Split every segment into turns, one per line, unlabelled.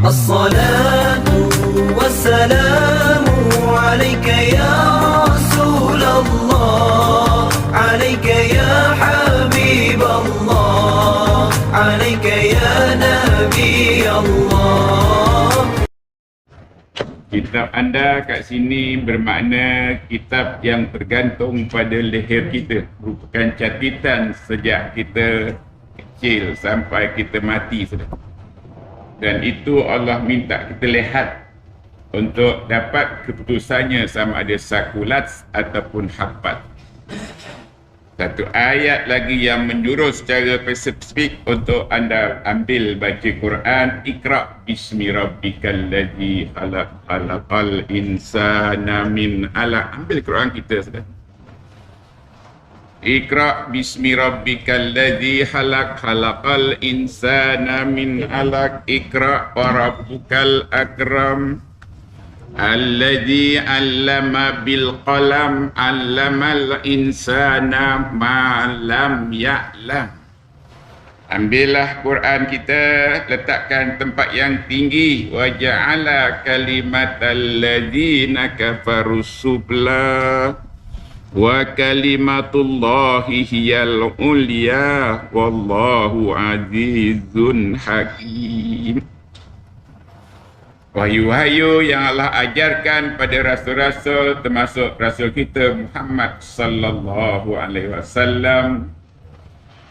الصلاة والسلام عليك يا رسول الله عليك يا حبيب الله عليك يا نبي الله.
Kitab anda kat sini bermakna kitab yang tergantung pada leher kita, merupakan catatan sejak kita kecil sampai kita mati sudah. Dan itu Allah minta kita lihat untuk dapat keputusannya sama ada sakulat ataupun hafal. Satu ayat lagi yang menjurus secara spesifik untuk anda ambil baca Quran. Iqra bismi rabbikal ladzi khalaq, khalaqal insana min 'alaq. Ambil Quran kita sudah. Iqra bismi rabbikal ladzi khalaq, khalaqal insana min 'alaq. Iqra wa rabbukal akram alladzi 'allama bil qalam 'allamal insana ma lam ya'lam. Ambillah Quran kita, letakkan tempat yang tinggi. Wa ja'ala kalimatal ladzina kafaru sufla wa kalimatullahi hiyal ulya wallahu azizun hakim. Wahyu-wahyu yang Allah ajarkan pada rasul-rasul, termasuk rasul kita Muhammad sallallahu alaihi wasallam.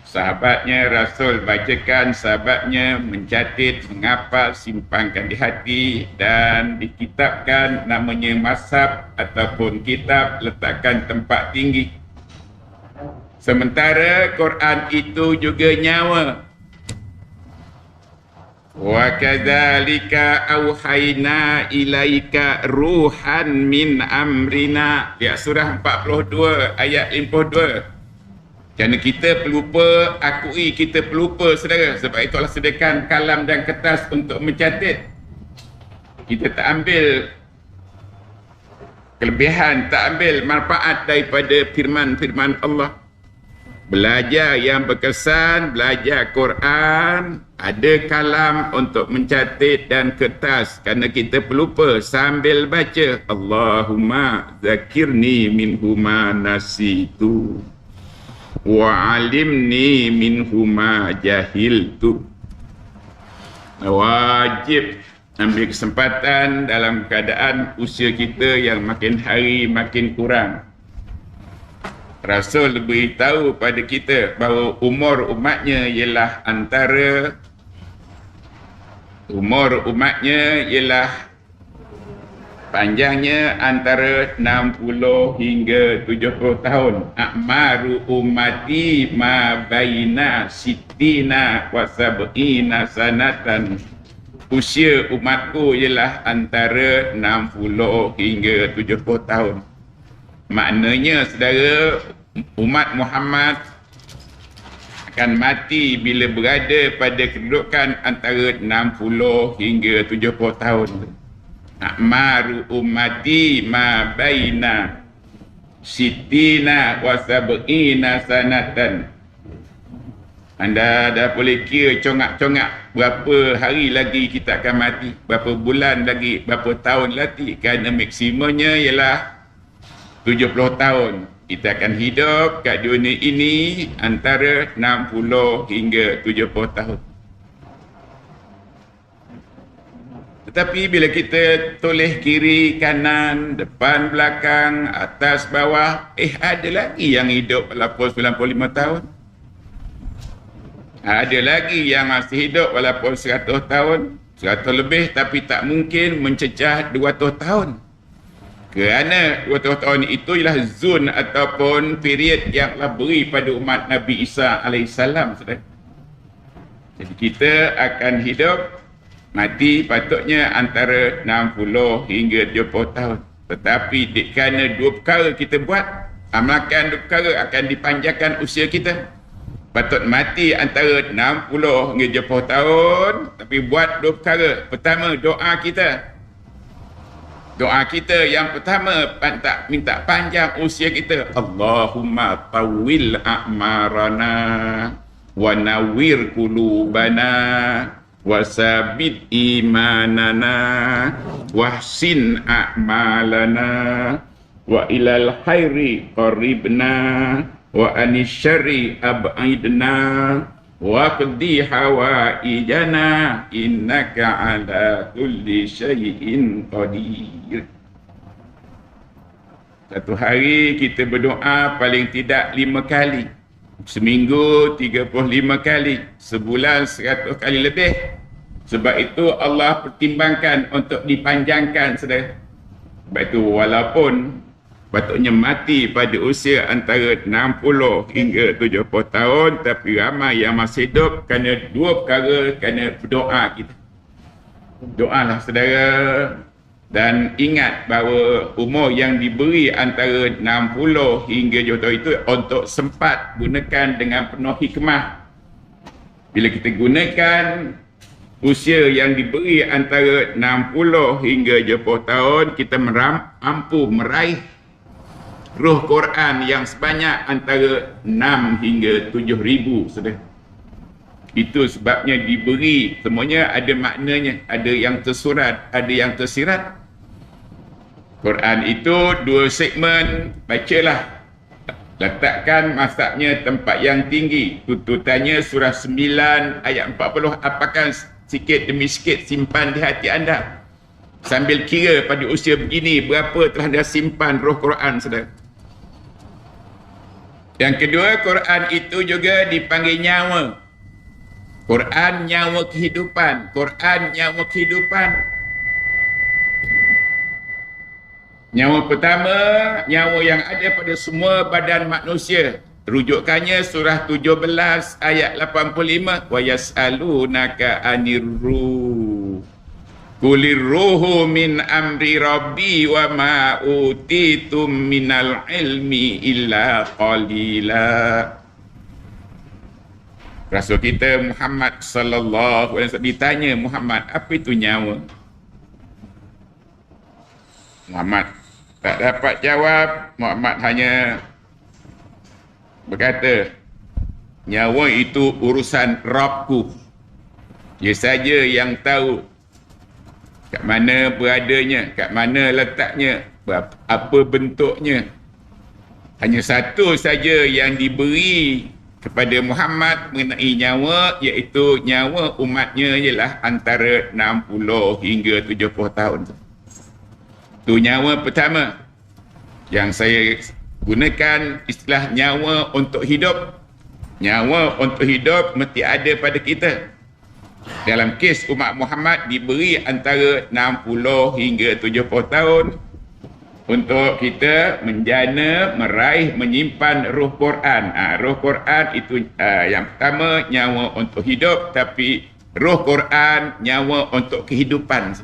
Sahabatnya rasul bacakan, sahabatnya mencatat, menghafal, simpankan di hati dan dikitabkan, namanya mashaf ataupun kitab, letakkan tempat tinggi. Sementara Quran itu juga nyawa. Wa kadzalika auhayna ilaika ruhan min amrina. Lihat surah 42 ayat 52. Kerana kita pelupa, akui kita pelupa saudara. Sebab itu Allah sediakan kalam dan kertas untuk mencatat. Kita tak ambil kelebihan, tak ambil manfaat daripada firman-firman Allah. Belajar yang berkesan, belajar Quran, ada kalam untuk mencatat dan kertas kerana kita pelupa sambil baca. Allahumma zakirni minhuma nasitu wa alimni minhuma jahiltu. Wajib ambil kesempatan dalam keadaan usia kita yang makin hari makin kurang. Rasul beritahu pada kita bahawa umur umatnya ialah panjangnya antara 60 hingga 70 tahun. A'maru ummati ma baina sittina wa sab'ina sanatan. Usia umatku ialah antara 60 hingga 70 tahun. Maknanya saudara, umat Muhammad akan mati bila berada pada kedudukan antara 60 hingga 70 tahun. A'maru ummati ma baina sittina wa sab'ina sanatan. Anda dah boleh kira congak-congak berapa hari lagi kita akan mati, berapa bulan lagi, berapa tahun lagi. Kerana maksimumnya ialah 70 tahun. Kita akan hidup kat dunia ini antara 60 hingga 70 tahun. Tetapi bila kita toleh kiri, kanan, depan, belakang, atas, bawah, ada lagi yang hidup walaupun 95 tahun. Ada lagi yang masih hidup walaupun 100 tahun, 100 lebih, tapi tak mungkin mencecah 200 tahun. Kerana 200 tahun itu ialah zon ataupun period yang telah beri pada umat Nabi Isa AS. Jadi kita akan hidup, mati patutnya antara 60 hingga 70 tahun. Tetapi kerana dua perkara kita buat, amalkan dua perkara akan dipanjangkan usia kita. Patut mati antara 60 hingga 70 tahun, tapi buat dua perkara. Pertama, doa kita. Doa kita yang pertama, minta panjang usia kita. Allahumma tawil a'marana wa nawwir qulubana wasabit imanana wahsin a'malana wa ilal khairi qaribna wa anis syarri ab'idna wa qdi hawaijana innaka ala kulli syai'in qadir. Satu hari kita berdoa paling tidak 5 kali. Seminggu 35 kali. Sebulan 100 kali lebih. Sebab itu Allah pertimbangkan untuk dipanjangkan, saudara. Sebab itu walaupun patutnya mati pada usia antara 60 hingga 70 tahun, tapi ramai yang masih hidup kerana 2 perkara, kerana berdoa kita. Doalah, saudara. Dan ingat bahawa umur yang diberi antara 60 hingga 70 tahun itu untuk sempat gunakan dengan penuh hikmah. Bila kita gunakan usia yang diberi antara 60 hingga 70 tahun, kita mampu meraih ruh Quran yang sebanyak antara 6 hingga 7,000, saudara. Itu sebabnya diberi, semuanya ada maknanya. Ada yang tersurat, ada yang tersirat. Quran itu 2 segmen, bacalah. Letakkan masaknya tempat yang tinggi. Tuntutannya surah 9 ayat 40. Apakan sikit demi sikit simpan di hati anda. Sambil kira pada usia begini, berapa telah anda simpan roh Quran, saudara. Yang kedua, Quran itu juga dipanggil nyawa. Quran nyawa kehidupan. Quran nyawa kehidupan. Nyawa pertama, nyawa yang ada pada semua badan manusia. Rujukannya surah 17 ayat 85. Wa yas'alunaka 'anir ruh. Qulir ruhu min amri rabbi wa ma utitum minal ilmi illa qalila. Rasul kita Muhammad sallallahu alaihi wasallam ditanya, Muhammad, apa itu nyawa? Muhammad tak dapat jawab. Muhammad hanya berkata, nyawa itu urusan Rabbku. Dia saja yang tahu kat mana beradanya, kat mana letaknya, apa bentuknya. Hanya satu saja yang diberi kepada Muhammad mengenai nyawa, iaitu nyawa umatnya ialah antara 60 hingga 70 tahun. Itu nyawa pertama yang saya gunakan istilah nyawa untuk hidup. Nyawa untuk hidup mesti ada pada kita. Dalam kes umat Muhammad diberi antara 60 hingga 70 tahun untuk kita menjana, meraih, menyimpan ruh Quran. Ruh Quran itu yang pertama, nyawa untuk hidup, tapi ruh Quran nyawa untuk kehidupan.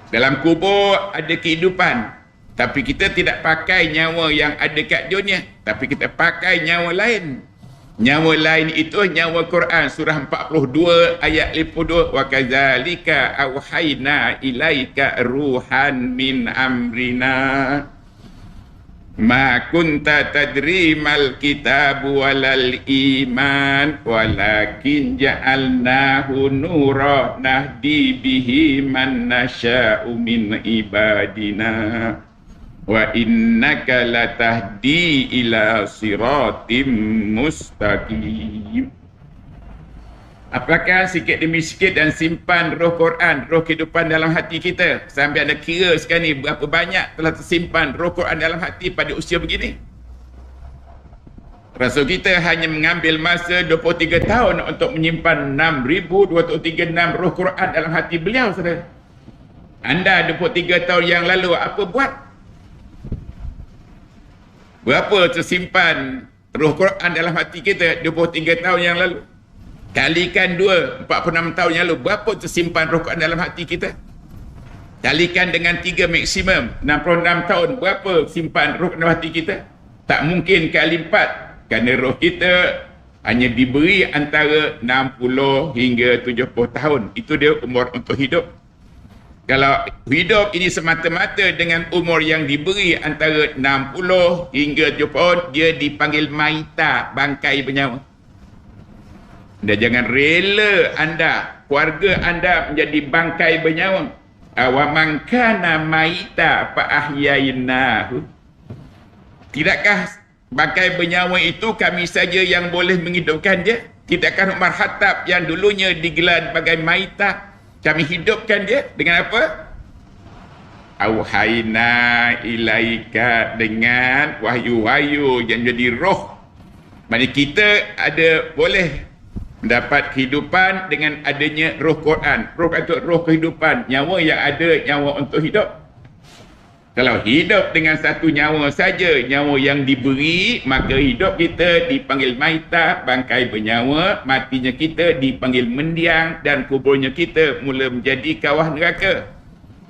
Dalam kubur ada kehidupan, tapi kita tidak pakai nyawa yang ada kat dunia, tapi kita pakai nyawa lain. Nyawa lain itu nyawa Quran, surah 42 ayat 52. Wa kadzalika auhayna ilaika ruhan min amrina ma kunta tadri mal kitabu walal iman walakin ja'alnahu nura nahdi bihi man nasha'u min ibadina wa innaka latahdi ila siratim mustaqim. Apakah sikit demi sikit dan simpan roh Quran, roh kehidupan dalam hati kita? Sampai anda kira sekarang ni berapa banyak telah tersimpan roh Quran dalam hati pada usia begini? Rasul kita hanya mengambil masa 23 tahun untuk menyimpan 6,236 roh Quran dalam hati beliau, saudara. Anda 23 tahun yang lalu apa buat? Berapa tersimpan roh Quran dalam hati kita 23 tahun yang lalu? Kalikan 2, 46 tahun yang lalu. Berapa tersimpan roh Quran dalam hati kita? Kalikan dengan 3 maksimum, 66 tahun. Berapa simpan roh dalam hati kita? Tak mungkin kali 4. Kerana roh kita hanya diberi antara 60 hingga 70 tahun. Itu dia umur untuk hidup. Kalau hidup ini semata-mata dengan umur yang diberi antara 60 hingga 70 tahun, dia dipanggil maita, bangkai bernyawa. Dan jangan rela anda, keluarga anda menjadi bangkai bernyawa. Wa man kana maita fa ahyainahu. Tidakkah bangkai bernyawa itu kami saja yang boleh menghidupkan dia? Tidakkah Umar Khattab yang dulunya digelar sebagai maita, kami hidupkan dia dengan apa? Auhayna ilaika, dengan wahyu-wahyu yang jadi roh. Maksudnya kita ada boleh mendapat kehidupan dengan adanya roh Quran. Roh itu roh kehidupan, nyawa yang ada, nyawa untuk hidup. Kalau hidup dengan satu nyawa saja, nyawa yang diberi, maka hidup kita dipanggil maita, bangkai bernyawa, matinya kita dipanggil mendiang, dan kuburnya kita mula menjadi kawah neraka.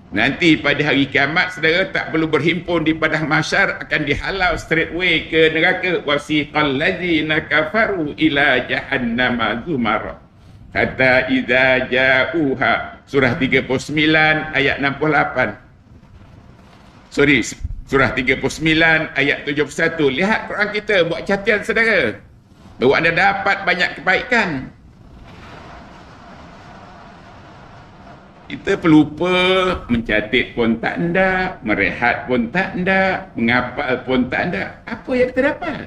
Nanti pada hari kiamat, saudara tak perlu berhimpun di padang mahsyar, akan dihalau straight away ke neraka. Wasiqal ladzina kafaru ila jahannama zumara hatta idza ja'uha. Surah 39 ayat 68. Surah 39 ayat 71. Lihat Quran kita, buat catatan saudara, bahawa anda dapat banyak kebaikan. Kita pelupa mencatat pun tak ada, merehat pun tak ada, menghafal pun tak ada. Apa yang kita dapat?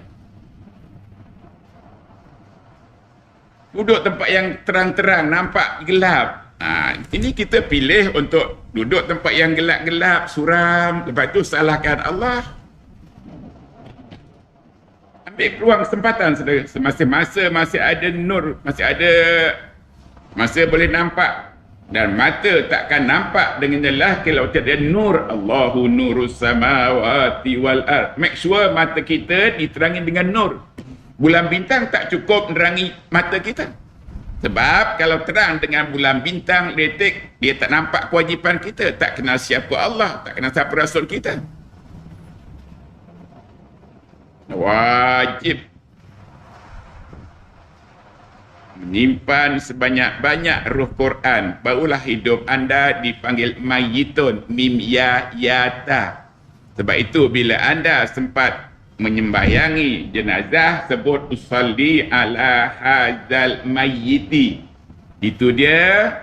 Duduk tempat yang terang-terang, nampak gelap. Ini kita pilih untuk duduk tempat yang gelap-gelap, suram, lepas tu salahkan Allah. Ambil peluang kesempatan, saudara. Semasa masih ada nur, masih ada masa boleh nampak. Dan mata takkan nampak dengan jelas kalau tiada nur. Allahu nurus samawati wal ard. Make sure mata kita diterangi dengan nur. Bulan bintang tak cukup menerangi mata kita. Sebab kalau terang dengan bulan bintang letik, dia tak nampak kewajipan kita, tak kenal siapa Allah, tak kenal siapa Rasul kita. Wajib menyimpan sebanyak-banyak ruh Quran, barulah hidup anda dipanggil mayitun, mim ya yata. Sebab itu bila anda sempat menyembayangi jenazah, sebut usalli ala hadzal mayyiti. Itu dia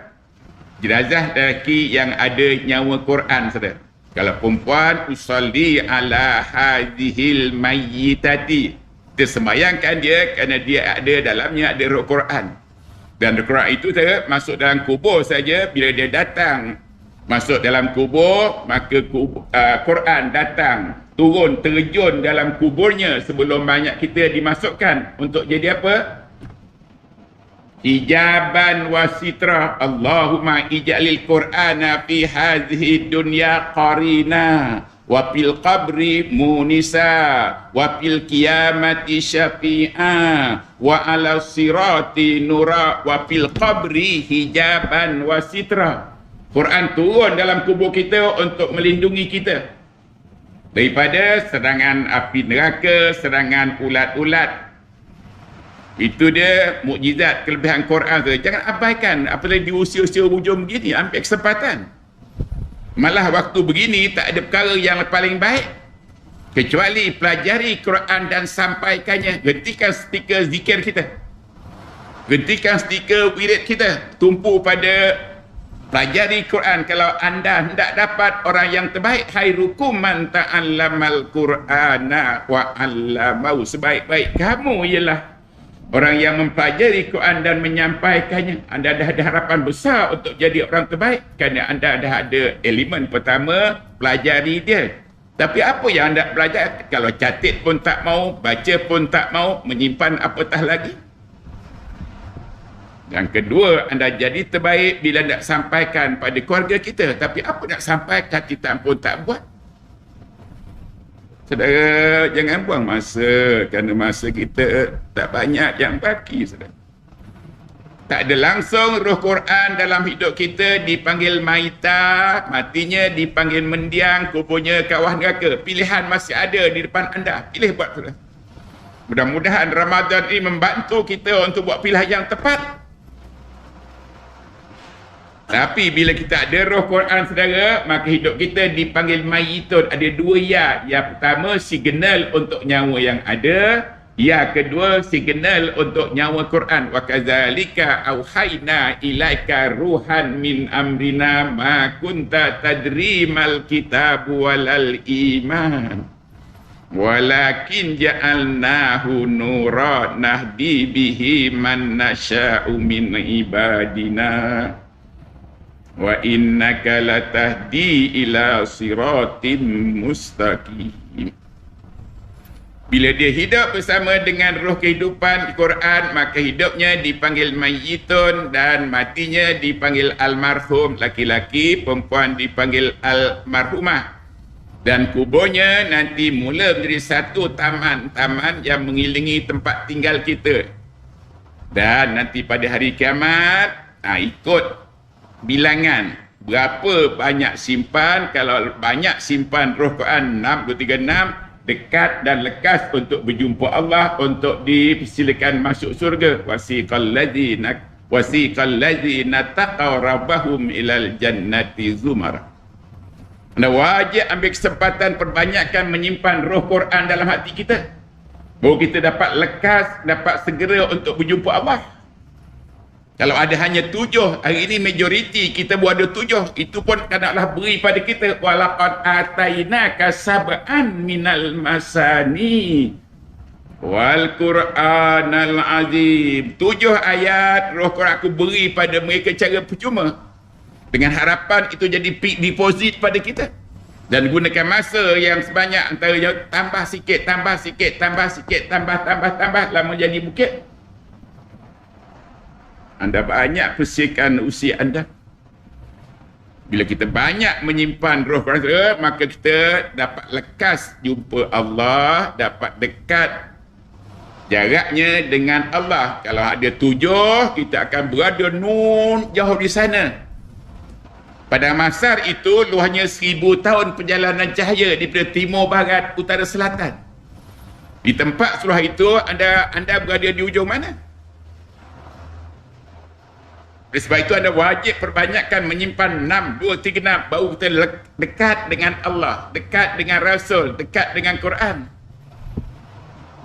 jenazah lelaki yang ada nyawa Quran, saudara. Kalau perempuan, usalli ala hadzihil mayyitati. Kita sembayangkan dia kerana dia ada dalamnya ada roh Quran. Dan roh Quran itu saudara masuk dalam kubur saja, bila dia datang masuk dalam kubur, maka Quran datang, turun, terjun dalam kuburnya sebelum banyak kita dimasukkan untuk jadi apa? Ijaban wasitra. Allahumma ij'alil Qur'ana fi hadhihi dunya qarina wa fil qabri munisa wa fil qiyamati syafi'a wa ala sirati nura wa fil qabri hijaban wasitra. Quran turun dalam kubur kita untuk melindungi kita daripada serangan api neraka, serangan ulat-ulat. Itu dia mukjizat kelebihan Quran tu. Jangan abaikan, apalagi di usia-usia hujung begini, ambil kesempatan. Malah waktu begini tak ada perkara yang paling baik kecuali pelajari Quran dan sampaikannya. Hentikan stiker zikir kita, hentikan stiker wirid kita, tumpu pada pelajari Quran. Kalau anda hendak dapat orang yang terbaik, khairukum man ta'allamal Qur'ana wa 'allamahu. Sebaik-baik kamu ialah orang yang mempelajari Quran dan menyampaikannya. Anda dah ada harapan besar untuk jadi orang terbaik kerana anda dah ada elemen pertama, pelajari dia. Tapi apa yang anda belajar? Kalau catat pun tak mau, baca pun tak mau, menyimpan apatah lagi. Yang kedua, anda jadi terbaik bila nak sampaikan pada keluarga kita. Tapi apa nak sampaikan, kita pun tak buat. Saudara, jangan buang masa kerana masa kita tak banyak yang baki, saudara. Tak ada langsung roh Quran dalam hidup kita, dipanggil maita, matinya dipanggil mendiang, kuburnya kawah neraka. Pilihan masih ada di depan anda. Pilih buat, saudara. Mudah-mudahan Ramadan ini membantu kita untuk buat pilihan yang tepat. Tapi bila kita ada roh Quran, saudara, maka hidup kita dipanggil mayitun. Ada dua ya. Yang pertama, signal untuk nyawa yang ada. Yang kedua, signal untuk nyawa Quran. Wa kadzalika auhayna ilaika ruhan min amrina ma kunta tadri mal kitabu walal iman. Walakin ja'alnahu nura nahdi bihi man nasya'u min ibadina. Wa innaka latahdi ila siratim mustaqim. Bila dia hidup bersama dengan roh kehidupan Quran, maka hidupnya dipanggil mayyitun dan matinya dipanggil almarhum laki-laki, perempuan dipanggil almarhumah. Dan kuburnya nanti mula menjadi satu taman yang mengelilingi tempat tinggal kita. Dan nanti pada hari kiamat, ikut bilangan berapa banyak simpan. Kalau banyak simpan roh Quran 6, dekat dan lekas untuk berjumpa Allah, untuk dipersilakan masuk surga. Wasiqal ladzina taqaw rabbahum ilal jannati zumara. Anda wajib ambil kesempatan perbanyakkan menyimpan roh Quran dalam hati kita, baru kita dapat lekas, dapat segera untuk berjumpa Allah. Kalau ada hanya 7, hari ini majoriti kita buat ada 7, itu pun kadang Allah beri pada kita. Walaqad atainaka sab'an minal masani wal Qur'anal azim. 7 ayat roh Quran aku beri pada mereka cara percuma, dengan harapan itu jadi fixed deposit pada kita. Dan gunakan masa yang sebanyak, antaranya tambah sikit, tambah lama jadi bukit. Anda banyak persihkan usia anda. Bila kita banyak menyimpan roh Quran, maka kita dapat lekas jumpa Allah, dapat dekat jaraknya dengan Allah. Kalau ada 7, kita akan berada jauh di sana. Pada masa itu luasnya 1000 tahun perjalanan cahaya daripada timur, barat, utara, selatan. Di tempat surah itu anda berada di ujung mana? Sebab itu anda wajib perbanyakkan menyimpan 6, 2, 3, 6, baru kita dekat dengan Allah, dekat dengan Rasul, dekat dengan Quran.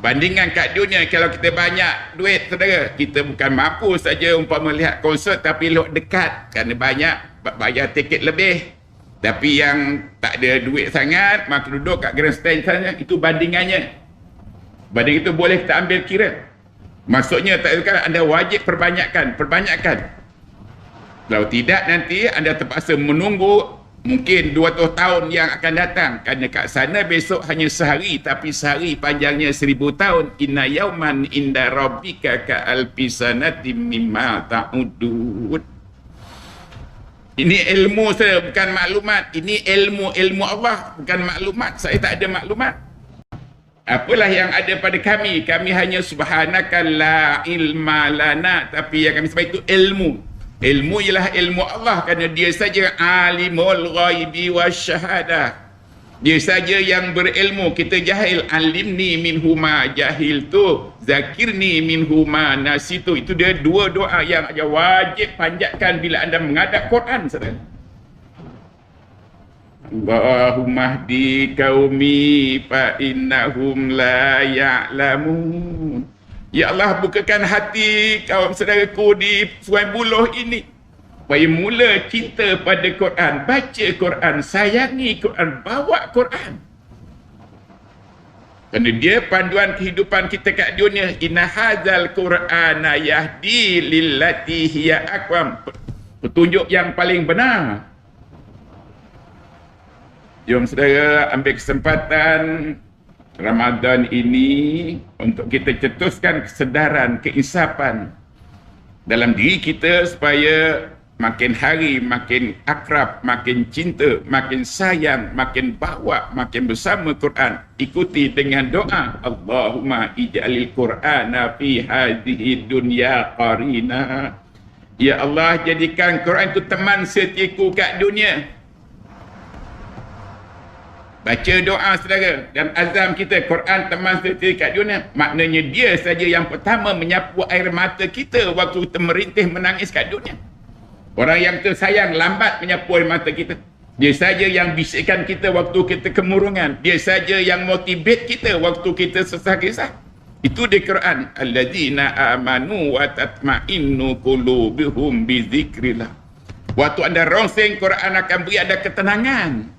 Bandingkan kat dunia, kalau kita banyak duit, saudara, kita bukan mampu saja umpama melihat konsert, tapi elok dekat, kerana banyak bayar tiket lebih. Tapi yang tak ada duit sangat, maka duduk kat grandstand saja, itu bandingannya. Banding itu boleh kita ambil kira. Maksudnya tak ada, anda wajib perbanyakkan. Kalau tidak, nanti anda terpaksa menunggu mungkin 200 tahun yang akan datang. Kerana kat sana besok hanya sehari, tapi sehari panjangnya 1000 tahun. Inna yauman inda rabbika ka alfi sanatin mimma ta'udun. Ini ilmu saya, bukan maklumat. Ini ilmu Allah, bukan maklumat. Saya tak ada maklumat. Apalah yang ada pada kami. Kami hanya subhanaka la ilma lana. Tapi yang kami sebut itu ilmu. Ilmu ialah ilmu Allah, kerana dia saja alimul ghaibi wasyahadah. Dia saja yang berilmu. Kita jahil. Alimni minhuma jahil tu, zakirni minhuma nasitu. Itu dia 2 doa yang wajib panjatkan bila anda menghadap Quran, saudara. Allahumma hdi qaumi fa innahum la ya'lamun. Ya Allah, bukakan hati kaum saudaraku di Sungai Buloh ini, supaya mula cinta pada Quran, baca Quran, sayangi Quran, bawa Quran. Kerana dia panduan kehidupan kita kat dunia. Inna hadzal Qur'ana yahdi lillati hiya aqwam. Petunjuk yang paling benar. Jom saudara ambil kesempatan Ramadan ini untuk kita cetuskan kesedaran, keinsapan dalam diri kita, supaya makin hari makin akrab, makin cinta, makin sayang, makin bawa, makin bersama Quran. Ikuti dengan doa, Allahumma ij'alil Qur'ana fi hadhihi dunya qarina. Ya Allah, jadikan Quran itu teman setiaku kat dunia. Baca doa saudara, dan azam kita Quran teman setia kat dunia. Maknanya dia saja yang pertama menyapu air mata kita waktu kita merintih menangis kat dunia. Orang yang tersayang lambat menyapu air mata kita. Dia saja yang bisikkan kita waktu kita kemurungan. Dia saja yang motivate kita waktu kita susah kisah. Itu di Quran, alladzina amanu wa tatma'innu qulubuhum bi dzikrillah. Waktu anda rongseng, Quran akan beri anda ketenangan.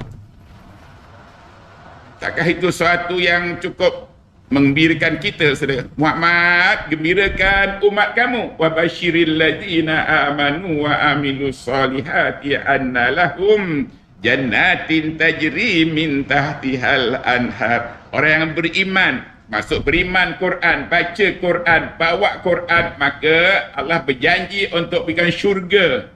Takkah itu suatu yang cukup menggembirakan kita, saudara? Muhammad, gembirakan umat kamu. Wa basyiril ladzina amanu wa amilus solihati anna lahum jannatin tajri min tahtihal anhar. Orang yang beriman, masuk beriman Quran, baca Quran, bawa Quran, maka Allah berjanji untuk berikan syurga.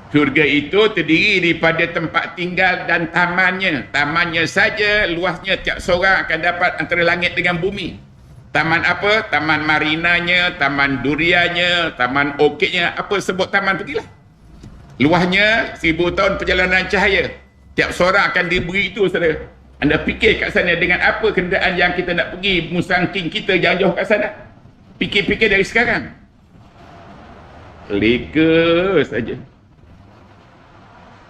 Syurga itu terdiri daripada tempat tinggal dan tamannya. Tamannya saja luasnya tiap seorang akan dapat antara langit dengan bumi. Taman apa? Taman marinanya, taman duriannya, taman orkidnya, apa sebut taman tu gila. Luasnya 1000 tahun perjalanan cahaya. Tiap seorang akan diberi itu, saudara. Anda fikir kat sana dengan apa kenderaan yang kita nak pergi, musangking kita jauh-jauh kat sana. Fikir-fikir dari sekarang. Leka saja.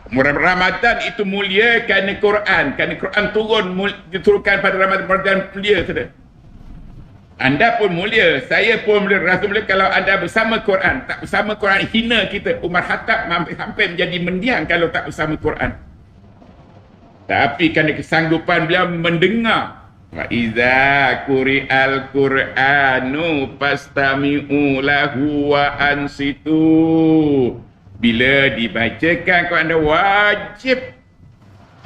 Ramadan itu mulia kerana Quran. Kerana Quran diturunkan pada Ramadan mulia, saudara. Anda pun mulia, saya pun mulia, Rasul mulia. Kalau anda bersama Quran, tak bersama Quran, hina kita. Umar Khattab hampir menjadi mendiang kalau tak bersama Quran. Tapi kerana kesanggupan beliau mendengar. Wa iza quri'al Qur'anu fastami'u lahu wa ansitu. Bila dibacakan, kalau anda wajib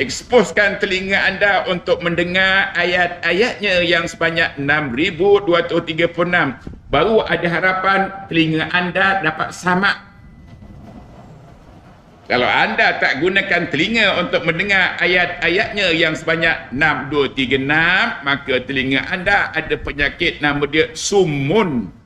eksposkan telinga anda untuk mendengar ayat-ayatnya yang sebanyak 6,236. Baru ada harapan telinga anda dapat samak. Kalau anda tak gunakan telinga untuk mendengar ayat-ayatnya yang sebanyak 6,236, maka telinga anda ada penyakit nama dia sumun.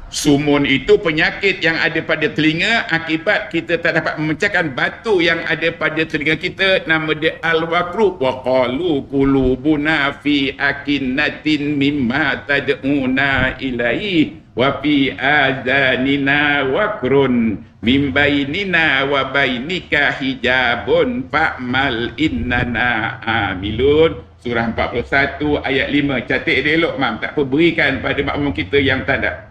Sumun itu penyakit yang ada pada telinga akibat kita tak dapat memecahkan batu yang ada pada telinga kita, nama dia al-waqru. Wa qalu qulubuna fi akinnatin mimma tad'una ilaihi wa fi adanina waqrun min bainina wa bainika hijabun fa'mal innana amilun. Surah 41 ayat 5. Catat dia elok, mam. Tak apa, berikan pada makmum kita yang tak ada.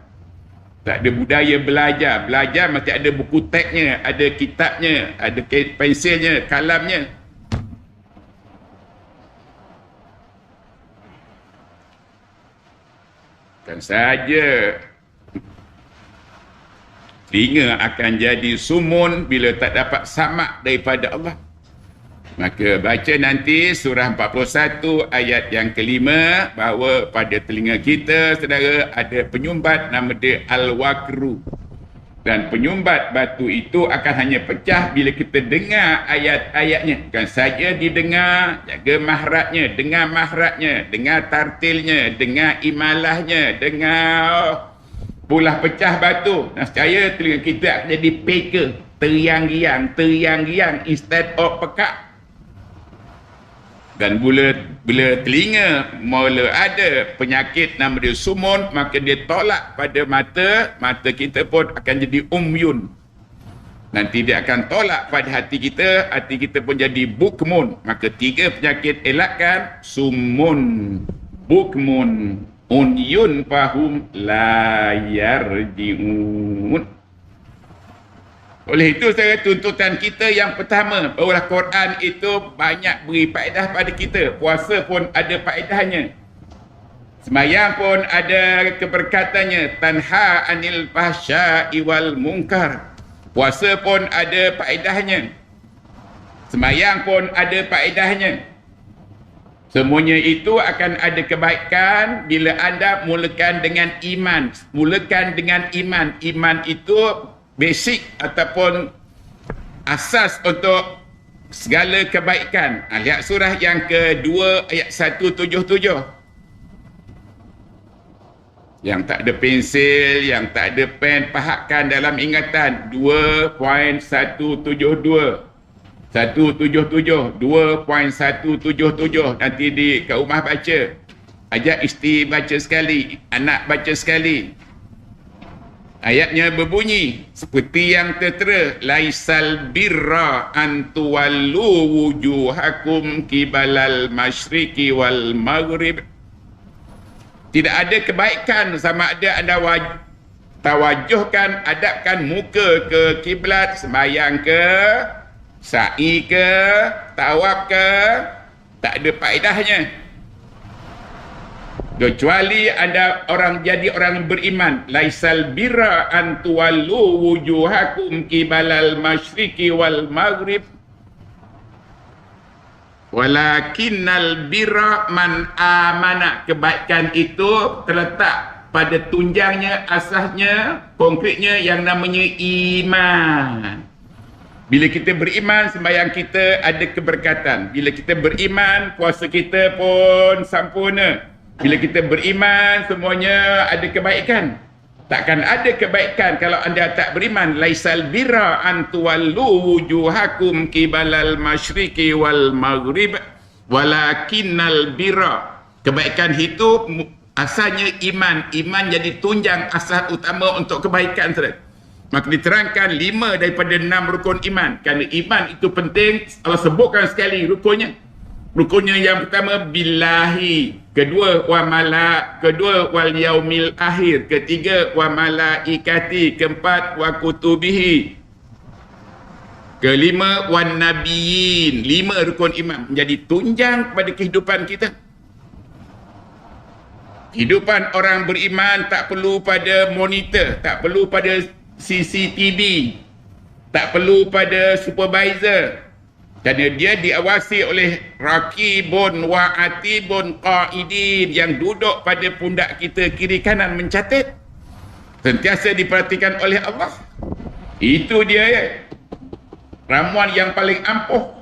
Tak ada budaya belajar. Belajar mesti ada buku teksnya, ada kitabnya, ada pensilnya, kalamnya. Kan saja telinga akan jadi sumun bila tak dapat samak daripada Allah. Maka baca nanti surah 41 ayat yang kelima, bahawa pada telinga kita, saudara, ada penyumbat nama dia al-waqru. Dan penyumbat batu itu akan hanya pecah bila kita dengar ayat-ayatnya. Bukan saja didengar, jaga mahratnya, dengar mahratnya, dengar tartilnya, dengar imalahnya, dengar pulah pecah batu. Nescaya telinga kita akan jadi peka, teriang-giang instead of pekak. Dan bila telinga mula ada penyakit nama dia sumun, maka dia tolak pada mata kita pun akan jadi umyun. Nanti dia akan tolak pada hati kita pun jadi bukmun. Maka 3 penyakit elakkan: sumun, bukmun, unyun fahum la yarji'un. Oleh itu, saya tuntutan kita yang pertama, bahawa Quran itu banyak beri faedah pada kita. Puasa pun ada faedahnya. Sembahyang pun ada keberkatannya. Tanha anil fahsya'i wal munkar. Puasa pun ada faedahnya. Sembahyang pun ada faedahnya. Semuanya itu akan ada kebaikan bila anda mulakan dengan iman. Mulakan dengan iman. Iman itu basic ataupun asas untuk segala kebaikan. Lihat surah yang kedua ayat 177. Yang tak ada pensil, yang tak ada pen, pahatkan dalam ingatan. 2.177. 2.177. Nanti kat rumah baca. Ajak isteri baca sekali, anak baca sekali. Ayatnya berbunyi seperti yang tertera, laisal birra an tuwallu wujuhakum kibalal masyriqi wal maghrib Tidak ada kebaikan sama ada anda tawajuhkan, hadapkan muka ke kiblat, sembahyang ke, sa'i ke, tawaf ke, tak ada faedahnya. Kecuali anda jadi orang beriman. Laisal birra an tuwallu wujuhakum kibalal masyriqi wal maghrib walakinnal birra man amana. Kebaikan itu terletak pada tunjangnya, asasnya, konkretnya yang namanya iman. Bila kita beriman, sembahyang kita ada keberkatan. Bila kita beriman, puasa kita pun sempurna. Bila kita beriman, semuanya ada kebaikan. Takkan ada kebaikan kalau anda tak beriman. Laisal birra an tuwallu wujuhakum kibalal masyriqi wal maghrib walakinnal birra. Kebaikan itu asalnya iman. Iman jadi tunjang asas utama untuk kebaikan. Maka diterangkan 5 daripada 6 rukun iman. Kerana iman itu penting. Allah sebutkan sekali rukunnya. Rukunnya yang pertama billahi, kedua kedua wal yaumil akhir, ketiga wa malaikati, keempat wa kutubihi, kelima wan nabiyyin. 5 rukun iman menjadi tunjang kepada kehidupan kita. Kehidupan orang beriman tak perlu pada monitor, tak perlu pada CCTV, tak perlu pada supervisor. Kerana dia diawasi oleh rakibun wa atibun qaidin yang duduk pada pundak kita kiri kanan mencatat. Sentiasa diperhatikan oleh Allah. Itu dia ya. Ramuan yang paling ampuh.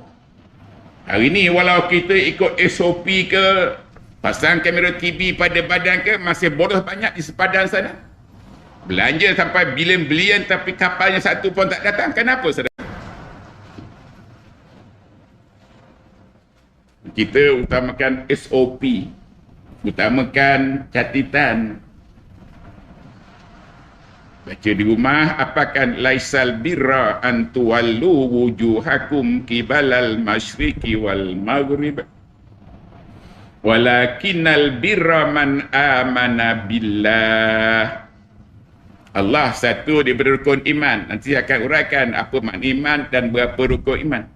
Hari ni walau kita ikut SOP ke, pasang kamera TV pada badan ke, masih boros banyak di sepadan sana. Belanja sampai bilion-bilion tapi kapalnya satu pun tak datang. Kenapa saudara? Kita utamakan SOP, utamakan catatan. Baca di rumah, apakan laisal birra an tuwallu wujuhakum kibalal masyriqi wal maghrib walakinnal birra man amana billah. Allah satu daripada rukun iman. Nanti akan uraikan apa makna iman dan berapa rukun iman.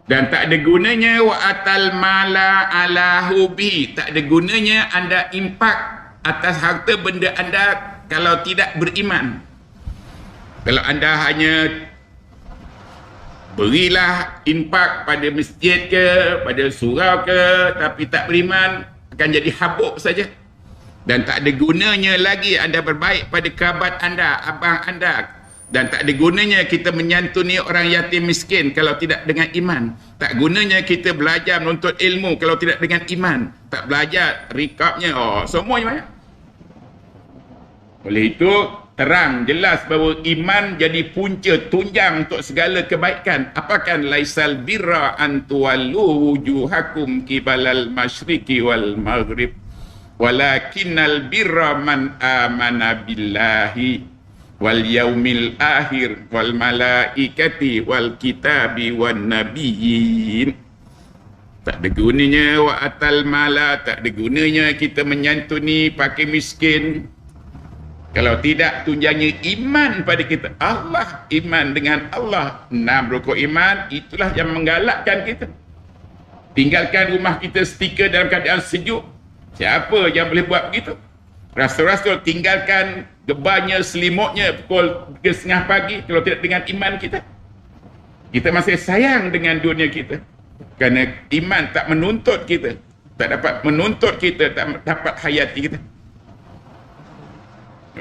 Dan tak ada gunanya wa atal mala ala hubi. Tak ada gunanya anda impak atas harta benda anda kalau tidak beriman. Kalau anda hanya berilah impak pada masjid ke, pada surau ke, tapi tak beriman, akan jadi habuk saja. Dan tak ada gunanya lagi anda berbaik pada kerabat anda, abang anda. Dan tak ada gunanya kita menyantuni orang yatim miskin kalau tidak dengan iman. Tak gunanya kita belajar menuntut ilmu kalau tidak dengan iman. Tak belajar rekapnya, semuanya banyak. Oleh itu, terang, jelas bahawa iman jadi punca tunjang untuk segala kebaikan. Apakan laisal birra an tuwallu wujuhakum kibalal masyriqi wal maghrib walakinnal birra man amana billahi wal yaumil akhir wal malaikati wal kitabi wan nabiyyin. Tak ada gunanya wa atal mala, tak ada gunanya kita menyantuni pakai miskin kalau tidak tunjangnya iman pada kita. Allah, iman dengan Allah. 6 rukun iman, itulah yang menggalakkan kita. Tinggalkan rumah kita stiker dalam keadaan sejuk. Siapa yang boleh buat begitu? Rasul-rasul tinggalkan gebarnya, selimutnya pukul 3:30 pagi kalau tidak dengan iman kita. Kita masih sayang dengan dunia kita. Kerana iman tak menuntut kita. Tak dapat menuntut kita, tak dapat hayati kita.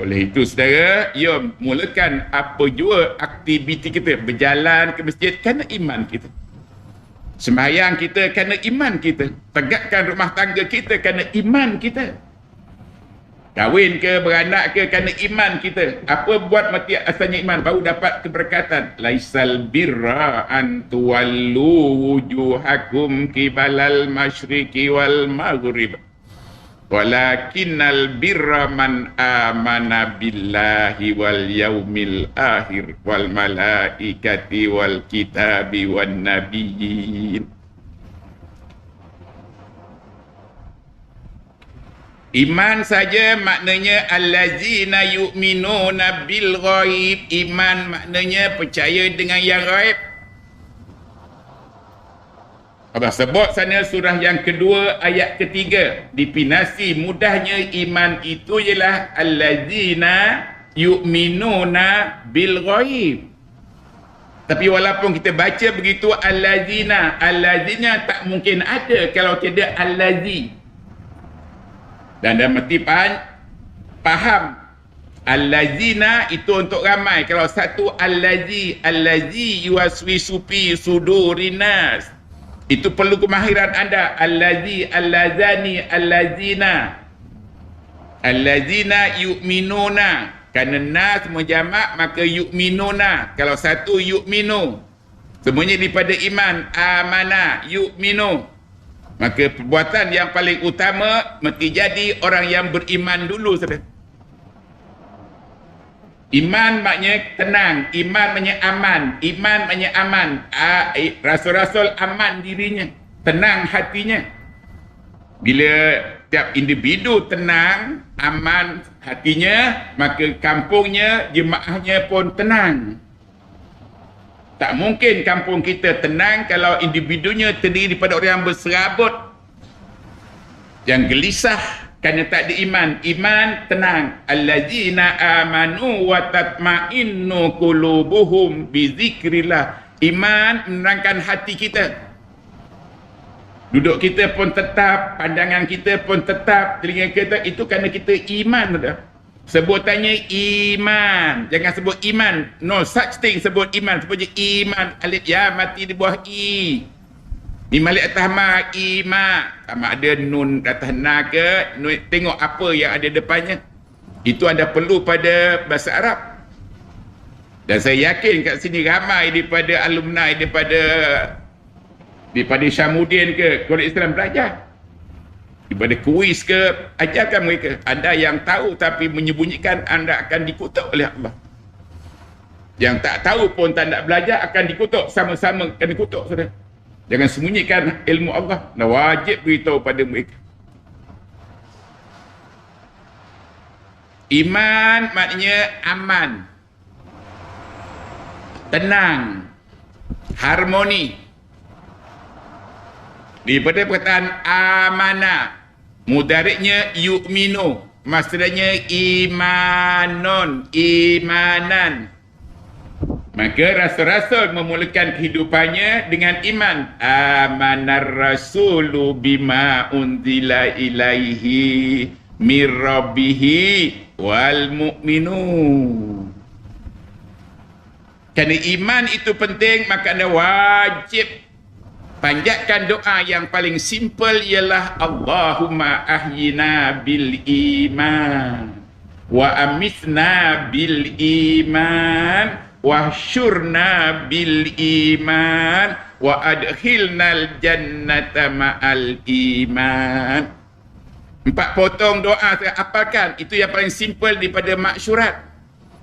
Oleh itu saudara, mulakan apa jua aktiviti kita. Berjalan ke masjid kerana iman kita. Sembahyang kita kerana iman kita. Tegakkan rumah tangga kita kerana iman kita. Kahwin ke, beranak ke kerana iman kita. Apa buat mati asalnya iman, baru dapat keberkatan. Laisal birra an tuwallu wujuhakum kibalal masyriqi wal maghrib walakinnal birra man amana billahi wal yaumil akhir wal malaikati wal kitabi wan nabiyyin. Iman saja maknanya allazina yu'minuna bil ghaib. Iman maknanya percaya dengan yang ghaib. Allah sebut sana surah yang kedua ayat ketiga. Definisi mudahnya iman itu ialah allazina yu'minuna bil ghaib. Tapi walaupun kita baca begitu allazina tak mungkin ada kalau tidak allazi. Dan dalam erti faham allazina itu untuk ramai. Kalau satu allazi yuwaswisu fi sudurinas, itu perlu kemahiran anda. Allazi, allazani, allazina yu'minuna. Kerana nas menjamak maka yu'minuna. Kalau satu yu'minu, semuanya daripada iman. Amana, yu'minu. Maka perbuatan yang paling utama mesti jadi orang yang beriman dulu saudara. Iman maknanya tenang, iman maknanya aman, iman maknanya aman. Rasul-rasul aman dirinya, tenang hatinya. Bila tiap individu tenang, aman hatinya, maka kampungnya, jemaahnya pun tenang. Tak mungkin kampung kita tenang kalau individunya terdiri daripada orang yang berserabut, yang gelisah kerana tak ada iman. Iman tenang. Allazina amanu wa tatma'innu qulubuhum bi zikrillah. Iman menerangkan hati kita. Duduk kita pun tetap, pandangan kita pun tetap, telinga kita, itu kerana kita iman. Sebutannya iman. Jangan sebut iman. No such thing sebut iman. Sebut je iman. Alif ya mati di bawah i. Ni malik atas ma, iman. Sama ada nun atas na ke, nun, tengok apa yang ada depannya. Itu anda perlu pada bahasa Arab. Dan saya yakin kat sini ramai daripada alumni, daripada Syamuddin ke, Kolej Islam belajar. Daripada kuis ke, ajarkan mereka. Anda yang tahu tapi menyembunyikan, anda akan dikutuk oleh Allah. Yang tak tahu pun tak nak belajar akan dikutuk. Sama-sama akan dikutuk, saudara. Jangan sembunyikan ilmu Allah. Dan wajib beritahu pada mereka. Iman maknanya aman, tenang, harmoni. Daripada perkataan amanah, mudariknya yu'minu, maksudnya imanon, imanan. Maka rasul-rasul memulakan kehidupannya dengan iman. Amanar rasulu bima unzila ilaihi mir rabbihi wal mu'minun. Kerana iman itu penting, maka anda wajib panjatkan doa yang paling simple ialah Allahumma ahyina bil iman wa amitna bil iman wa syurna bil iman wa adkhilnal jannata ma'al iman. 4 potong doa saya apalkan. Itu yang paling simple daripada maksyurat.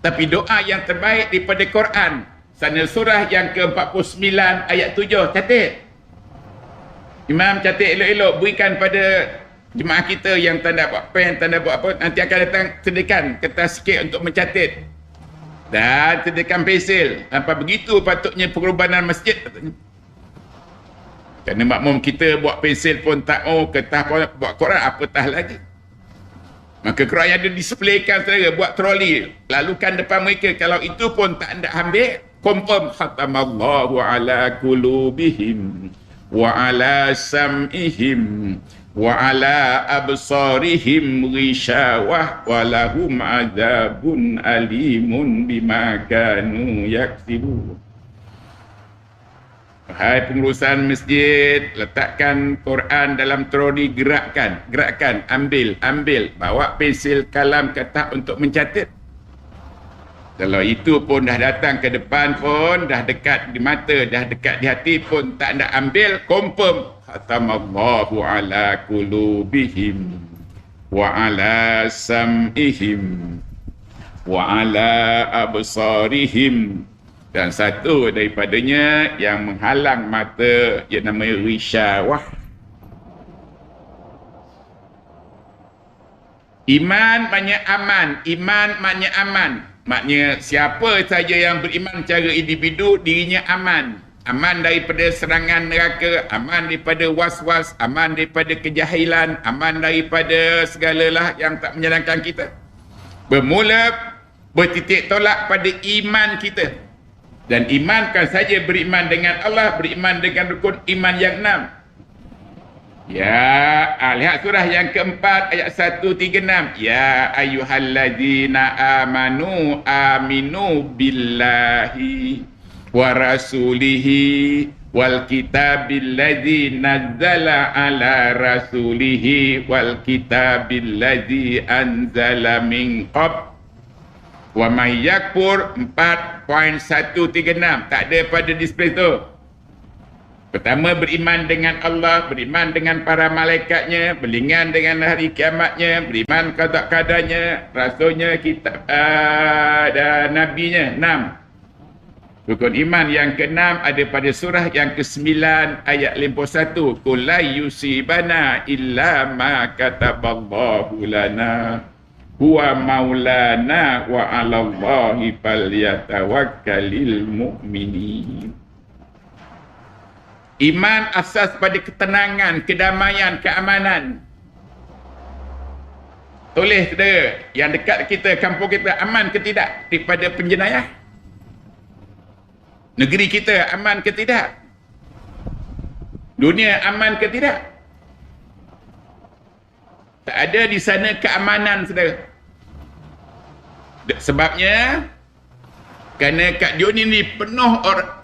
Tapi doa yang terbaik daripada Quran. Sana surah yang ke-49 ayat 7. Catat. Imam catat elok-elok, berikan pada jemaah kita yang tak nak buat pen, tak nak buat apa, nanti akan datang sediakan kertas sikit untuk mencatat. Dan sediakan pensil. Apa begitu patutnya pengorbanan masjid patutnya. Kerana makmum kita buat pensil pun tak mau, kertas pun buat Quran, apatah lagi. Maka Quran yang ada displaykan saudara, buat troli, lalukan depan mereka. Kalau itu pun tak anda ambil, confirm khatamallahu ala qulubihim wa ala sam'ihim wa ala absarihim ghishawah wa lahum adzabun alimun bima kanu yaksibun. Hai pengurusan masjid, letakkan Quran dalam troli, gerakkan, ambil, bawa pensil, kalam, kertas untuk mencatat. Kalau itu pun dah datang ke depan pun, dah dekat di mata, dah dekat di hati pun tak nak ambil, confirm khatamallahu ala qulubihim wa ala sam'ihim wa ala absarihim. Dan satu daripadanya yang menghalang mata, yang namanya risyawah. Iman maknanya aman. Iman maknanya aman. Maknanya siapa saja yang beriman secara individu, dirinya aman. Aman daripada serangan neraka, aman daripada was-was, aman daripada kejahilan, aman daripada segalalah yang tak menyenangkan kita. Bermula bertitik tolak pada iman kita. Dan iman kan saja beriman dengan Allah, beriman dengan rukun iman yang 6. Ya, lihat surah yang keempat ayat 136. Ya ayyuhalladzina amanu aminu billahi wa rasulihi wal kitabil ladzi nazzala ala rasulihi wal kitabil ladzi anzala min qabl wa may yakfur 4.136. Tak ada pada display tu. Pertama, beriman dengan Allah, beriman dengan para malaikatnya, beriman dengan hari kiamatnya, beriman qada qadarnya, rasulnya, kitab dan nabinya. 6. Rukun iman yang ke-6 ada pada surah yang ke-9 ayat 51. Qul la yusibana illa ma kataballahu lana huwa maulana wa 'alallahi falyatawakkalul mu'minin. Iman asas pada ketenangan, kedamaian, keamanan. Tulis saudara, yang dekat kita, kampung kita, aman ke tidak daripada penjenayah? Negeri kita aman ke tidak? Dunia aman ke tidak? Tak ada di sana keamanan, saudara. Sebabnya, kerana kat dunia ni penuh orang,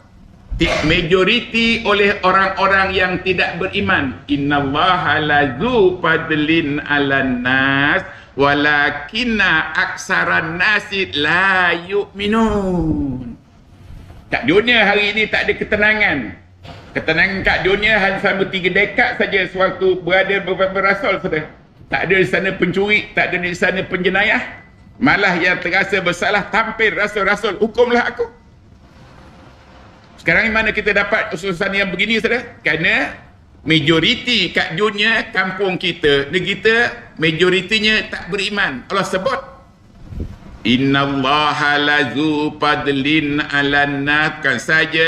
majoriti oleh orang-orang yang tidak beriman. Innallaha lazu fadlin 'alan nas walakinna aksaran nasi la yu'minun. Kat dunia hari ini tak ada ketenangan. Ketenangan kat dunia hanya selama 3 dekad saja sewaktu berada beberapa rasul saudara. Tak ada di sana pencuri, tak ada di sana penjenayah. Malah yang terasa bersalah tampil rasul-rasul, hukumlah aku. Sekarang mana kita dapat ususan yang begini, saudara? Kerana majoriti kat dunia, kampung kita, negeri kita, majoritinya tak beriman. Allah sebut, Innallaha lazu fadlin 'alan nas, kan saja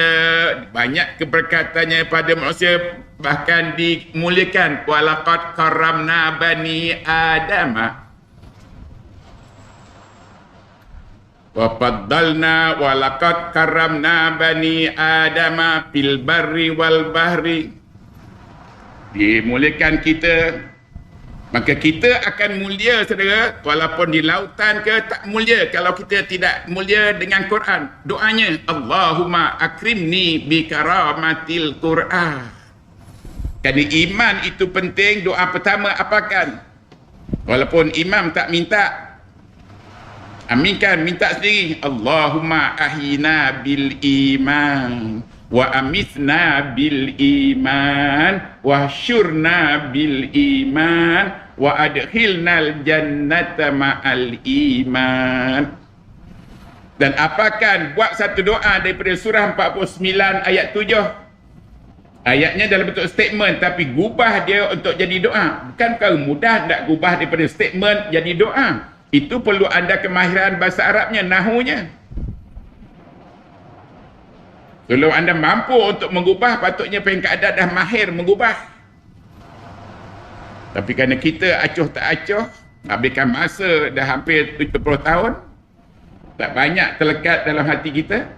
banyak keberkatannya pada manusia, bahkan dimuliakan. Walaqad karramna bani adama wa faddalna wa laqad karramna bani adama fil barri wal bahri. Dimuliakan kita, maka kita akan mulia, saudara, walaupun di lautan ke tak mulia kalau kita tidak mulia dengan Quran. Doanya, Allahumma akrimni bi karamatil Quran. Kerana iman itu penting. Doa pertama apakan? Walaupun imam tak minta, aminkan, minta sendiri. Allahumma ahina bil iman wa amitna bil iman wa syurna bil iman wa adkhilnal jannata ma'al iman. Dan apakan buat satu doa daripada surah 49 ayat 7. Ayatnya dalam bentuk statement, tapi gubah dia untuk jadi doa. Bukan perkara mudah nak gubah daripada statement jadi doa. Itu perlu anda kemahiran bahasa Arabnya, nahunya. Kalau anda mampu untuk mengubah, patutnya peringkat anda dah mahir mengubah. Tapi kerana kita acuh tak acuh, habiskan masa dah hampir 70 tahun, tak banyak terlekat dalam hati kita.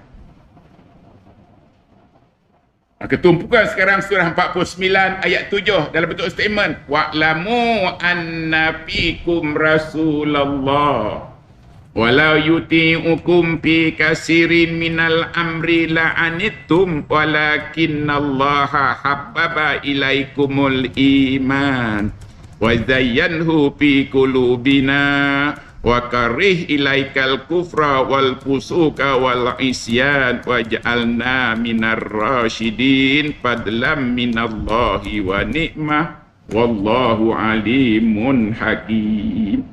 Maka tumpukan sekarang surah 49 ayat 7 dalam bentuk statement. Wa'lamu anna fikum Rasulullah walau yuti'ukum fi kasirin minal amri la'anittum walakinnallaha habbaba ilaikumul iman wa zayyanhu fi qulubina wa karih ilaikal kufra wal fusuka wal isyan waj'alna minar rasyidin fadlam minallahi wa ni'mah wallahu alimun hakim.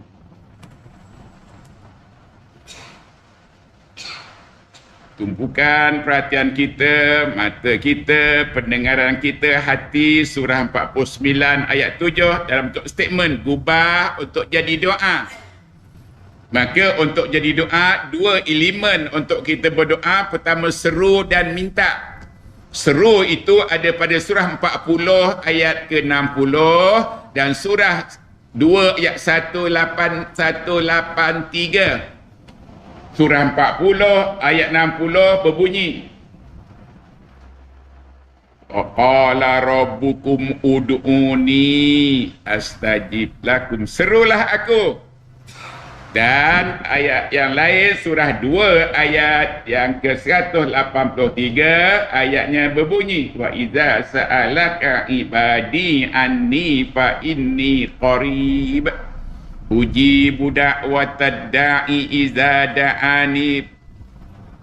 tumpukan perhatian kita, mata kita, pendengaran kita, hati, surah 49 ayat 7 dalam bentuk statement, gubah untuk jadi doa. Maka untuk jadi doa, dua elemen untuk kita berdoa. Pertama, seru dan minta. Seru itu ada pada surah 40 ayat ke-60 dan surah 2 ayat 183. Surah 40 ayat 60 berbunyi, qala rabbukum ud'uni astajib lakum. Serulah aku. Dan ayat yang lain surah 2 ayat yang ke-183 ayatnya berbunyi, wa iza sa'alaka ibadi anni fa inni qarib ujibu da'watad da'i iza da'ani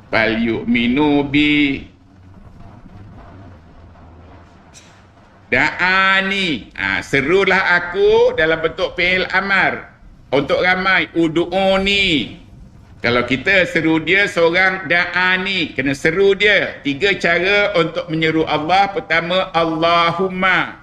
fal yu'minu bi da'ani. Serulah aku dalam bentuk fi'il amar untuk ramai, udu'uni. Kalau kita seru dia seorang, da'ani, kena seru dia. 3 cara untuk menyeru Allah. Pertama, Allahumma.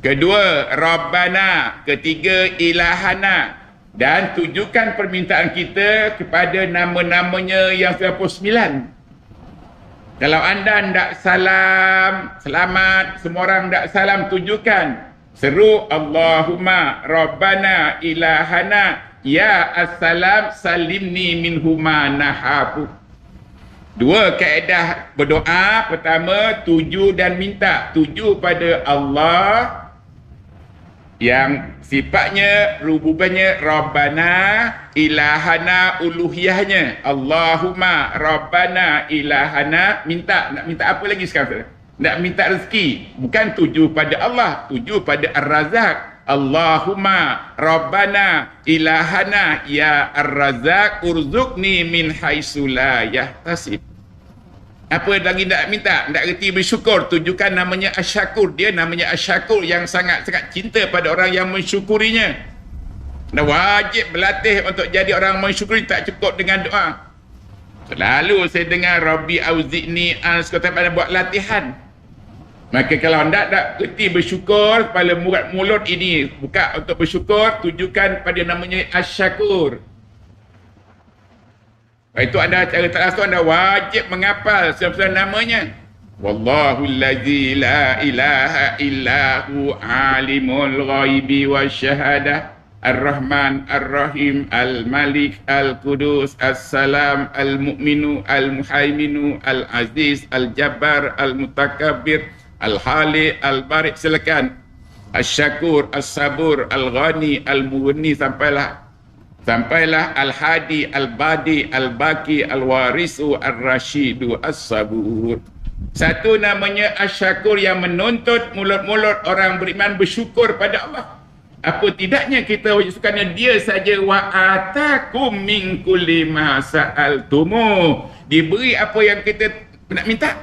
Kedua, Rabbana. Ketiga, Ilahana. Dan tujukan permintaan kita kepada nama-namanya yang 99. Kalau anda tidak salam, selamat, semua orang tidak salam, tujukan. Seru Allahumma Rabbana Ilahana ya assalam salimni minhuma nahabu. 2 kaedah berdoa. Pertama, tuju dan minta. Tuju pada Allah yang sifatnya rububiyahnya Rabbana, Ilahana uluhiyahnya Allahumma Rabbana Ilahana. Minta, nak minta apa lagi sekarang? Nak minta rezeki, bukan tuju pada Allah, tuju pada Ar-Razak. Allahumma Rabbana Ilahana ya Ar-Razak urzuqni min haitsu la yahtasib. Apa lagi nak minta? Nak reti bersyukur, tujukan namanya Asy-Syakur. Dia namanya Asy-Syakur yang sangat-sangat cinta pada orang yang mensyukurinya. Dan wajib berlatih untuk jadi orang mensyukuri, tak cukup dengan doa. Selalu saya dengar Rabbi auzi'ni an, sekalian buat latihan. Maka kalau anda tak reti bersyukur, kepala mulut ini buka untuk bersyukur, tujukan pada namanya Asy-Syakur. Itu anda cara tak langsung anda wajib menghafal sesuatu namanya. Wallahu allazi la ilaha illahu alimul ghaibi wasyahadah Ar-Rahman Ar-Rahim Al-Malik Al-Qudus As-Salam Al-Mu'minu Al-Muhaiminu Al-Aziz Al-Jabbar Al-Mutakabbir Al-Hali Al-Barik. Silakan. Asy-Syakur As-Sabur Al-Ghani Al-Mughni, sampailah Al-Hadi Al-Badi Al-Baki Al-Warisu Ar-Rashidu As-Sabur. Satu namanya Asy-Syakur yang menuntut mulut-mulut orang beriman bersyukur pada Allah. Apa tidaknya kita wajibkannya dia saja. Wa atakum min kulli ma sa'altumu. Diberi apa yang kita nak minta.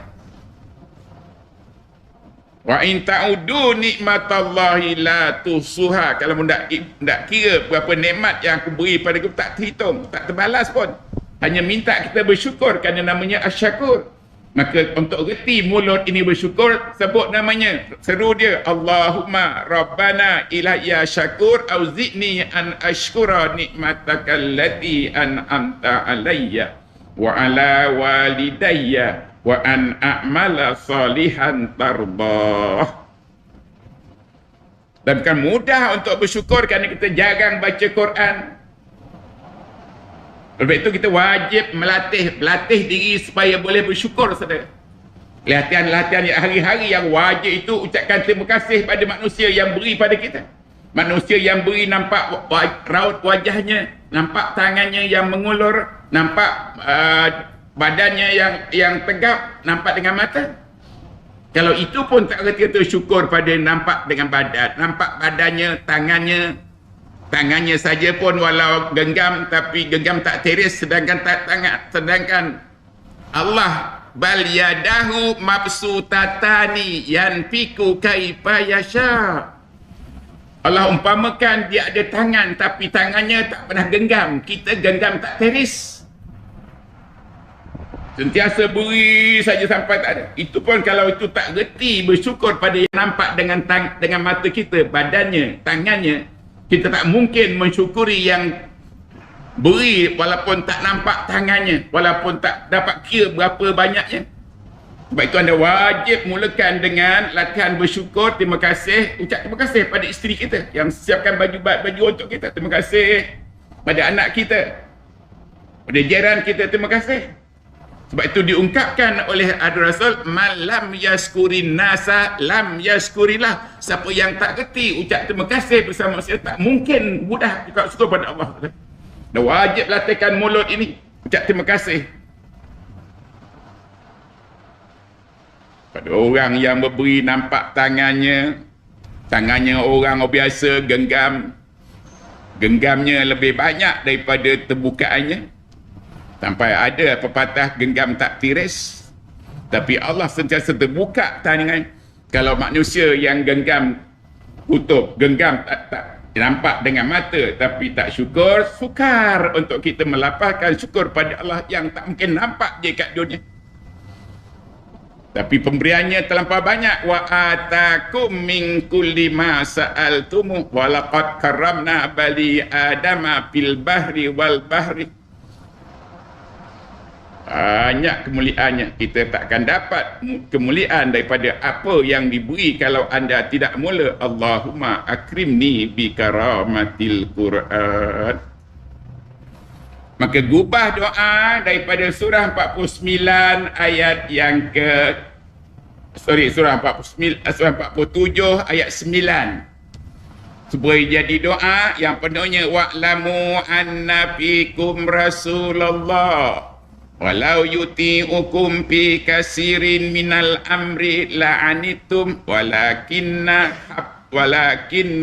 Wa in ta'udu nikmatallahi la tuhsuha. Kalau tidak kira berapa nikmat yang aku beri pada kita, tak terhitung, tak terbalas pun. Hanya minta kita bersyukur kerana namanya Asy-Syakur. Maka untuk reti mulut ini bersyukur, sebut namanya, seru dia, Allahumma Rabbana ilayya syakur auzi'ni an ashkura nikmataka allati an'amta alayya wa ala walidayya wa an a'mala salihan tardah. Dan bukan mudah untuk bersyukur kerana kita jarang baca Quran. Sebab itu kita wajib melatih diri supaya boleh bersyukur, saudara. Latihan-latihan yang hari-hari yang wajib itu ucapkan terima kasih pada manusia yang beri pada kita. Manusia yang beri, nampak raut wajahnya, nampak tangannya yang mengulur, nampak badannya yang tegap, nampak dengan mata. Kalau itu pun tak kata kita syukur pada nampak dengan badan, nampak badannya, tangannya saja pun walau genggam, tapi genggam tak teres, sedangkan tak tangan, sedangkan Allah bal yadahu mabsutatani yanfiku kaifa yasha. Allah umpamakan dia ada tangan, tapi tangannya tak pernah genggam. Kita genggam tak teres. Sentiasa beri saja sampai tak ada. Itu pun kalau itu tak reti bersyukur pada yang nampak dengan mata kita, badannya, tangannya, kita tak mungkin mensyukuri yang beri walaupun tak nampak tangannya, walaupun tak dapat kira berapa banyaknya. Sebab itu anda wajib mulakan dengan latihan bersyukur, terima kasih, ucap terima kasih pada isteri kita yang siapkan baju untuk kita, terima kasih pada anak kita, pada jiran kita, terima kasih. Sebab itu diungkapkan oleh Rasul, malam yaskurin nasa lam yaskurillah. Siapa yang tak reti ucap terima kasih bersama saya, tak mungkin mudah juga syukur pada Allah. Dah wajib latihkan mulut ini ucap terima kasih pada orang yang memberi, nampak tangannya orang biasa genggamnya lebih banyak daripada terbukaannya. Sampai ada pepatah genggam tak tiris, tapi Allah sentiasa terbuka tangan. Kalau manusia yang genggam tutup, genggam tak nampak dengan mata, tapi tak syukur, sukar untuk kita melapangkan syukur pada Allah yang tak mungkin nampak je kat dunia. Tapi pemberiannya terlampau banyak. Wa atakum min kulli ma sa'altumu wa laqad karramna bani adama fil bahri wal bahri. Banyak kemuliaannya. Kita takkan dapat kemuliaan daripada apa yang diberi kalau anda tidak mula Allahumma akrimni bi karamatil Quran. Maka gubah doa daripada surah 49 ayat yang surah 47 ayat 9. Supaya jadi doa yang penuhnya wa'lamu anna fikum Rasulullah walau yuti'ukum fi kasirin minal amri la'anitum walakinna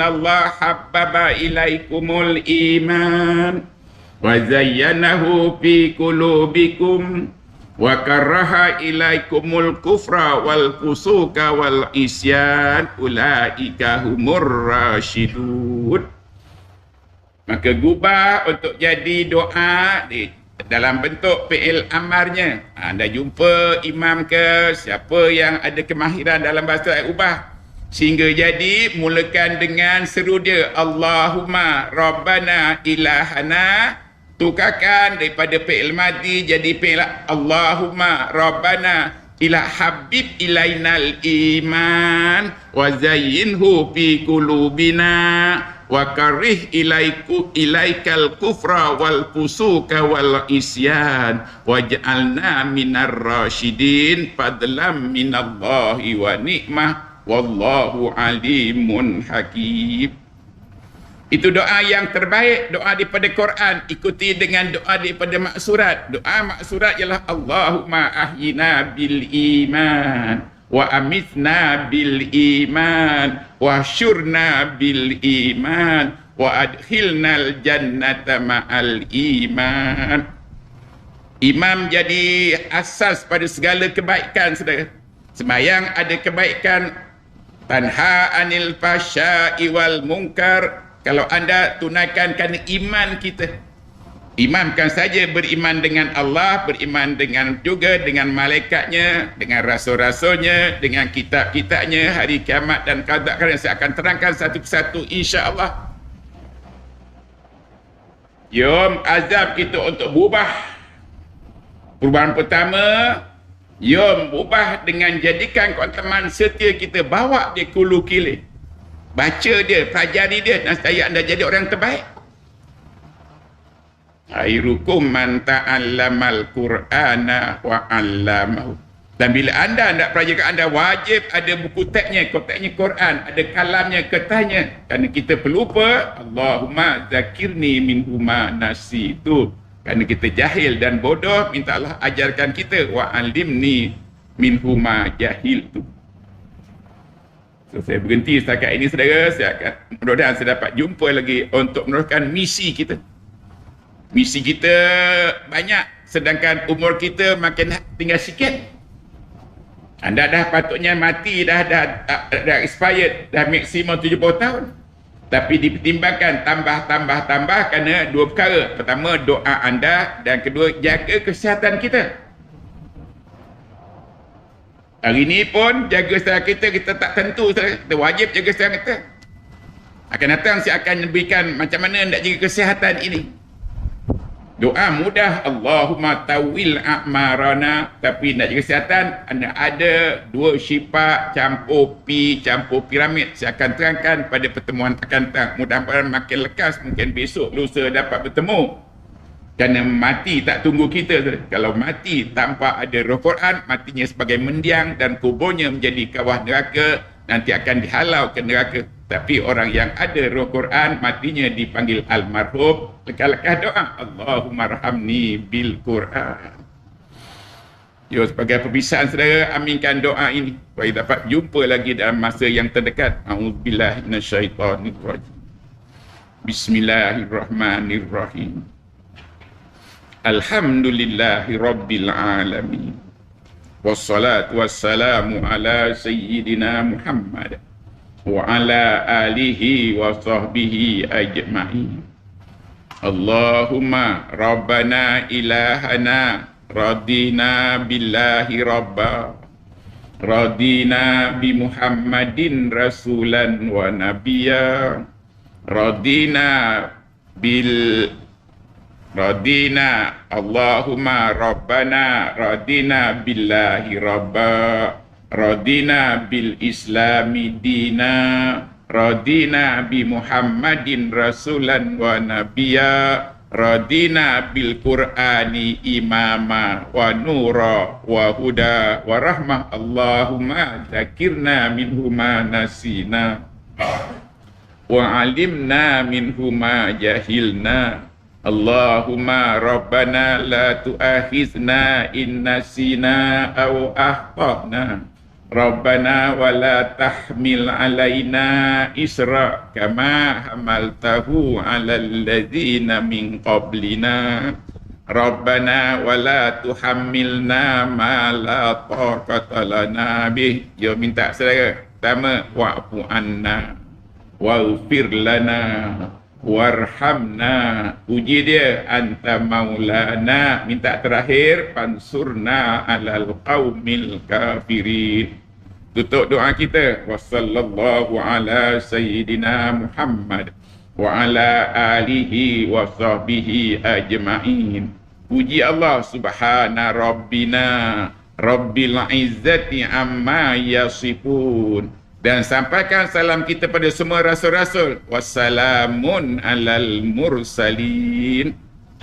Allah habbaba ilaikumul iman wa zayyanahu fi qulubikum wa karaha ilaikumul kufra wal fusuka wal isyan ulaika humur rasyidun. Maka gubah untuk jadi doa dalam bentuk fi'il amarnya. Anda jumpa imam ke, siapa yang ada kemahiran dalam bahasa ubah, sehingga jadi mulakan dengan seru dia Allahumma Rabbana ilahana, tukarkan daripada fi'il madhi jadi fi'il Allahumma Rabbana ila habib ilainal iman wa zayyinhu fi qulubina wa karih ilaikal kufra wal fusuka wal isyan waj'alna minar rasyidin fadlam minallahi wa ni'mah wallahu alimun hakim. Itu doa yang terbaik, doa daripada Quran. Ikuti dengan doa daripada maksurat. Doa maksurat ialah Allahumma ahyina bil iman wa amitna bil iman wa syurna bil iman wa adkhilnal jannata ma'al iman. Imam jadi asas pada segala kebaikan, saudara. Sembahyang ada kebaikan, tanha anil fahsya'i wal munkar. Kalau anda tunaikan kerana iman kita, imamkan saja beriman dengan Allah, beriman juga dengan malaikatnya, dengan rasul-rasulnya, dengan kitab-kitabnya, hari kiamat dan qada yang saya akan terangkan satu persatu insya-Allah. Yom azab kita untuk berubah. Perubahan pertama, yom berubah dengan jadikan teman setia kita, bawa dia kulu kilih. Baca dia, pelajari dia, dan saya anda jadi orang terbaik. Khairukum man ta'allamal Qur'ana wa 'allamahu. Dan bila anda nak pelajar, anda wajib ada buku teksnya, koteknya Quran, ada kalamnya, kertasnya. Kerana kita pelupa, Allahumma zakirni minhu ma nasitu. Kerana kita jahil dan bodoh, minta Allah ajarkan kita, wa 'allimni minhu ma jahiltu. So, saya berhenti setakat ini, saudara. Saya akan, mudah-mudahan saya dapat jumpa lagi untuk meneruskan misi kita. Misi kita banyak, sedangkan umur kita makin tinggal sikit. Anda dah patutnya mati, dah expired, dah maksimum 70 tahun. Tapi dipertimbangkan tambah kerana dua perkara. Pertama, doa anda, dan kedua, jaga kesihatan kita. Hari ni pun jaga secara kita tak tentu, kita wajib jaga secara kita. Akan datang saya akan berikan macam mana nak jaga kesihatan ini. Doa mudah, Allahumma tawil a'marana, tapi nak jaga kesihatan ada 2 syifa campur pi, campur piramid. Saya akan terangkan pada pertemuan akan datang. Mudah-mudahan makin lekas, mungkin besok lusa dapat bertemu. Kerana mati tak tunggu kita. Kalau mati tanpa ada roh Quran, matinya sebagai mendiang dan kuburnya menjadi kawah neraka, nanti akan dihalau ke neraka. Tapi orang yang ada roh Quran, matinya dipanggil almarhum. Lekas-lekas doa, Allahumma rahamni bil Quran. Ya, sebagai perpisahan saudara, aminkan doa ini supaya dapat jumpa lagi dalam masa yang terdekat. A'udzubillahi minasyaitonirrajim. Bismillahirrahmanirrahim. Alhamdulillahi rabbil alamin. Wassalatu wassalamu ala sayyidina Muhammad wa ala alihi wa sahbihi ajma'in. Allahumma rabbana ilahana radina billahi rabba, radina bi Muhammadin rasulan wa nabiyya, radina Allahumma rabbana radina billahi rabba, radina bil islami dina, radina bi Muhammadin rasulan wa nabiyya, radina bil Qur'ani imama wa nura wa huda wa rahmah. Allahumma dzakirna minhu ma nasina wa alimna minhu ma jahilna. Allahumma rabbana la tu'akhizna in nasina aw akhtana. Rabbana wa la tahmil alaina isra kama hamaltahu ala alladhina min qablina. Rabbana wa la tuhammilna ma la taqata lana bih. Yo minta saudara. Pertama, wa'fu anna waghfir lana warhamna. Puji dia, anta maulana. Minta terakhir, pansurna alal qaumil kafirin. Tutup doa kita, wassallallahu ala sayyidina Muhammad wa ala alihi wa sahbihi ajma'in. Puji Allah, subhana rabbina rabbil izzati amma yasifun. Dan sampaikan salam kita pada semua rasul-rasul. Wassalamun alal mursalin.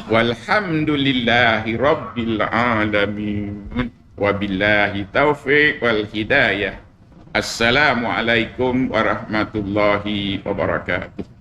Walhamdulillahi rabbil alamin. Wabillahi taufiq wal hidayah. Assalamualaikum warahmatullahi wabarakatuh.